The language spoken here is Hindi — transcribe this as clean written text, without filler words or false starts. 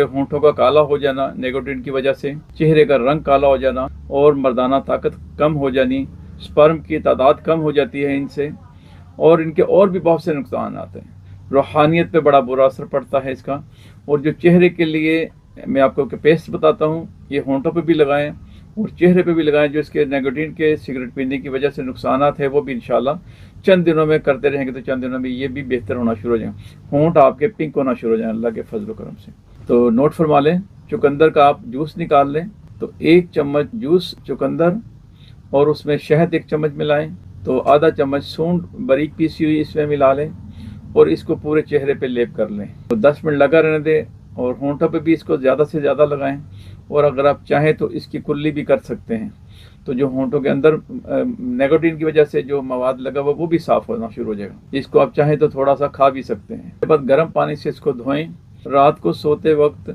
होंठों का काला हो जाना निकोटीन की वजह से, चेहरे का रंग काला हो जाना और मर्दाना ताकत कम हो जानी, स्पर्म की तादाद कम हो जाती है इनसे, और इनके और भी बहुत से नुकसान आते हैं। रूहानियत पे बड़ा बुरा असर पड़ता है इसका। और जो चेहरे के लिए मैं आपको पेस्ट बताता हूँ, ये होंठों पे भी लगाएं और चेहरे पे भी लगाएं। जो इसके निकोटीन के सिगरेट पीने की वजह से नुकसान है वो भी इंशाल्लाह चंद दिनों में करते रहेंगे तो चंद दिनों में ये भी बेहतर होना शुरू हो जाएंगे, होंठ आपके पिंक होना शुरू हो जाए अल्लाह के फजल करम से। तो नोट फरमा लें, चुकंदर का आप जूस निकाल लें, तो 1 चम्मच जूस चुकंदर और उसमें शहद 1 चम्मच मिलाएं, तो आधा चम्मच सूंड बारीक पीसी हुई इसमें मिला लें और इसको पूरे चेहरे पे लेप कर लें। तो 10 मिनट लगा रहने दें और होंठों पे भी इसको ज़्यादा से ज़्यादा लगाएं। और अगर आप चाहें तो इसकी कुल्ली भी कर सकते हैं, तो जो होंठों के अंदर निकोटीन की वजह से जो मवाद लगा हुआ वो भी साफ़ होना शुरू हो जाएगा। इसको आप चाहें तो थोड़ा सा खा भी सकते हैं। उसके बाद गर्म पानी से इसको धोएं। रात को सोते वक्त